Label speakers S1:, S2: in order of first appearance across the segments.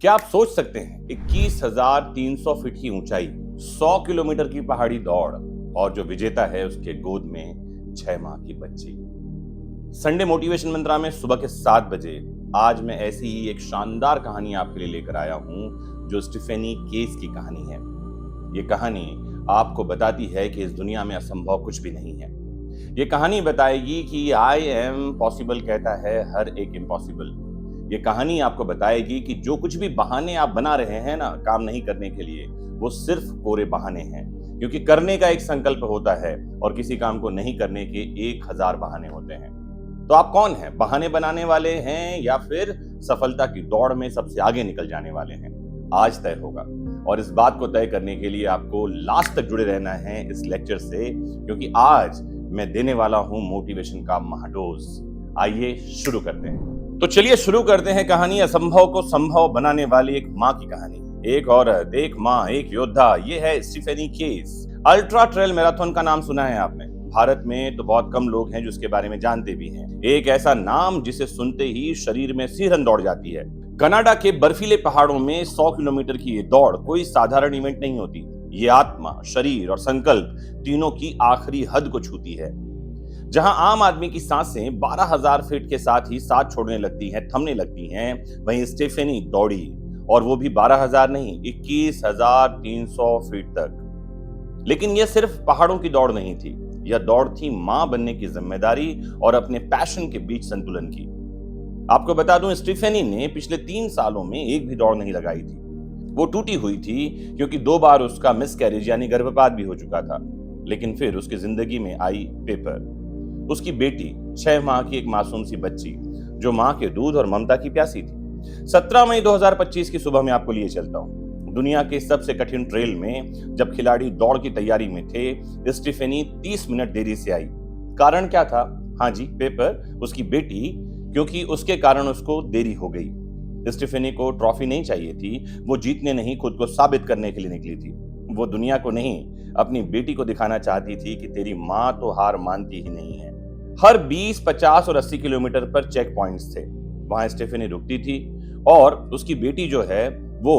S1: क्या आप सोच सकते हैं 21,300 फीट की ऊंचाई, 100 किलोमीटर की पहाड़ी दौड़ और जो विजेता है उसके गोद में 6 माह की बच्ची। संडे मोटिवेशन मंत्रा में सुबह के 7 बजे आज मैं ऐसी ही एक शानदार कहानी आपके लिए लेकर आया हूं जो स्टीफेनी केस की कहानी है। ये कहानी आपको बताती है कि इस दुनिया में असंभव कुछ भी नहीं है। ये कहानी बताएगी कि आई एम पॉसिबल कहता है हर एक इम्पॉसिबल। ये कहानी आपको बताएगी कि जो कुछ भी बहाने आप बना रहे हैं ना काम नहीं करने के लिए, वो सिर्फ कोरे बहाने हैं, क्योंकि करने का एक संकल्प होता है और किसी काम को नहीं करने के 1000 बहाने होते हैं। तो आप कौन हैं? बहाने बनाने वाले हैं या फिर सफलता की दौड़ में सबसे आगे निकल जाने वाले हैं? आज तय होगा और इस बात को तय करने के लिए आपको लास्ट तक जुड़े रहना है इस लेक्चर से, क्योंकि आज मैं देने वाला हूं मोटिवेशन का महाडोज। आइए शुरू करते हैं। तो चलिए शुरू करते हैं कहानी असंभव को संभव बनाने वाली एक माँ की कहानी। एक औरत, एक माँ, एक योद्धा, ये है स्टीफेनी केस। अल्ट्रा ट्रेल मैराथन का नाम सुना है आपने? भारत में तो बहुत कम लोग हैं जो इसके बारे में जानते भी हैं। एक ऐसा नाम जिसे सुनते ही शरीर में सिरहन दौड़ जाती है। कनाडा के बर्फीले पहाड़ों में 100 किलोमीटर की ये दौड़ कोई साधारण इवेंट नहीं होती। ये आत्मा, शरीर और संकल्प तीनों की आखिरी हद को छूती है। जहां आम आदमी की सांसें 12,000 फीट के साथ ही साथ छोड़ने लगती हैं, थमने लगती हैं, वहीं स्टीफेनी दौड़ी, और वो भी 12,000 नहीं, 21,300 फीट तक। लेकिन यह सिर्फ पहाड़ों की दौड़ नहीं थी, यह दौड़ थी मां बनने की जिम्मेदारी और अपने पैशन के बीच संतुलन की। आपको बता दूं, स्टीफेनी ने पिछले 3 सालों में एक भी दौड़ नहीं लगाई थी। वो टूटी हुई थी क्योंकि 2 बार उसका मिसकैरेज यानी गर्भपात भी हो चुका था। लेकिन फिर उसकी जिंदगी में आई पेपर। उसकी बेटी, 6 माह की एक मासूम सी बच्ची जो मां के दूध और ममता की प्यासी थी। 17 मई 2025 की सुबह में आपको लिए चलता हूं। दुनिया के सबसे कठिन ट्रेल में जब खिलाड़ी दौड़ की तैयारी में थे, स्टीफेनी 30 मिनट देरी से आई। कारण क्या था? हाँ जी, पेपर, उसकी बेटी, क्योंकि उसके कारण उसको देरी हो गई। स्टीफेनी को ट्रॉफी नहीं चाहिए थी, वो जीतने नहीं, खुद को साबित करने के लिए निकली थी। वो दुनिया को नहीं, अपनी बेटी को दिखाना चाहती थी कि तेरी मां तो हार मानती ही नहीं है। हर 20, 50 और 80 किलोमीटर पर चेक पॉइंट्स थे। वहां स्टीफेनी रुकती थी और उसकी बेटी जो है वो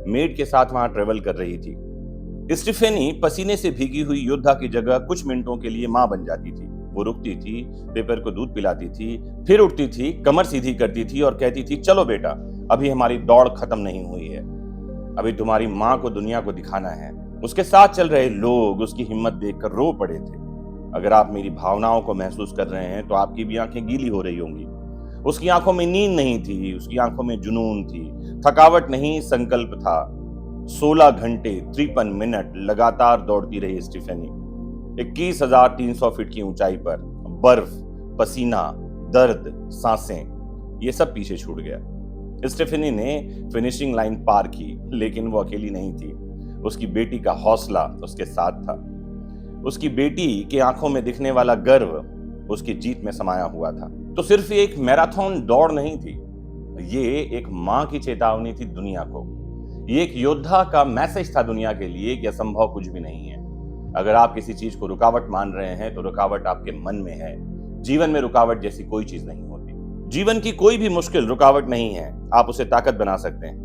S1: मेड के साथ वहां ट्रेवल कर रही थी। स्टीफेनी पसीने से भीगी हुई योद्धा की जगह कुछ मिनटों के लिए मां बन जाती थी। वो रुकती थी, पेपर को दूध पिलाती थी, फिर उठती थी, कमर सीधी करती थी और कहती थी, चलो बेटा, अभी हमारी दौड़ खत्म नहीं हुई है, अभी तुम्हारी मां को दुनिया को दिखाना है। उसके साथ चल रहे लोग उसकी हिम्मत देखकर रो पड़े थे। अगर आप मेरी भावनाओं को महसूस कर रहे हैं तो आपकी भी आंखें गीली हो रही होंगी। उसकी आंखों में नींद नहीं थी, उसकी आंखों में जुनून थी, थकावट नहीं, संकल्प था। 16 घंटे 53 मिनट लगातार दौड़ती रही स्टीफेनी। 21,300 फीट की ऊंचाई पर बर्फ, पसीना, दर्द, सांसें, ये सब पीछे छूट गया। स्टीफेनी ने फिनिशिंग लाइन पार की, लेकिन वो अकेली नहीं थी। उसकी बेटी का हौसला उसके साथ था। उसकी बेटी की आंखों में दिखने वाला गर्व उसकी जीत में समाया हुआ था। तो सिर्फ एक मैराथन दौड़ नहीं थी, ये एक मां की चेतावनी थी दुनिया को। ये एक योद्धा का मैसेज था दुनिया के लिए कि असंभव कुछ भी नहीं है। अगर आप किसी चीज को रुकावट मान रहे हैं तो रुकावट आपके मन में है। जीवन में रुकावट जैसी कोई चीज नहीं होती। जीवन की कोई भी मुश्किल रुकावट नहीं है, आप उसे ताकत बना सकते हैं।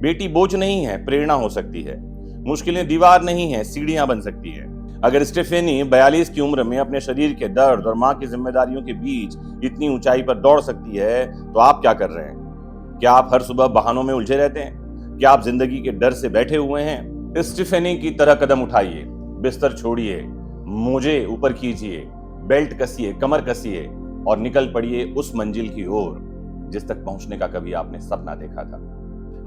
S1: बेटी बोझ नहीं है, प्रेरणा हो सकती है। मुश्किलें दीवार नहीं है, सीढ़ियां बन सकती है। अगर स्टीफेनी 42 की उम्र में अपने शरीर के दर्द और मां की जिम्मेदारियों के बीच इतनी ऊंचाई पर दौड़ सकती है, तो आप क्या कर रहे हैं? क्या आप हर सुबह बहानों में उलझे रहते हैं? क्या आप जिंदगी के डर से बैठे हुए हैं? स्टीफेनी की तरह कदम उठाइए, बिस्तर छोड़िए, मोजे ऊपर कीजिए, बेल्ट कसिए, कमर कसिए और निकल पड़िए उस मंजिल की ओर जिस तक पहुंचने का कभी आपने सपना देखा था।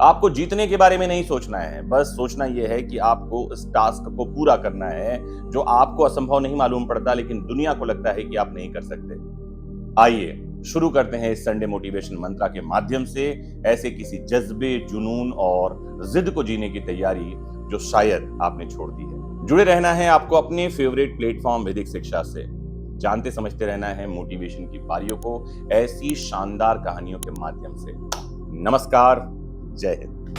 S1: आपको जीतने के बारे में नहीं सोचना है, बस सोचना यह है कि आपको इस टास्क को पूरा करना है जो आपको असंभव नहीं मालूम पड़ता, लेकिन दुनिया को लगता है कि आप नहीं कर सकते। आइए शुरू करते हैं इस संडे मोटिवेशन मंत्रा के माध्यम से ऐसे किसी जज्बे, जुनून और जिद को जीने की तैयारी जो शायद आपने छोड़ दी है। जुड़े रहना है आपको अपने फेवरेट प्लेटफॉर्म वैदिक शिक्षा से। जानते समझते रहना है मोटिवेशन की पारियों को ऐसी शानदार कहानियों के माध्यम से। नमस्कार, जय हिंद।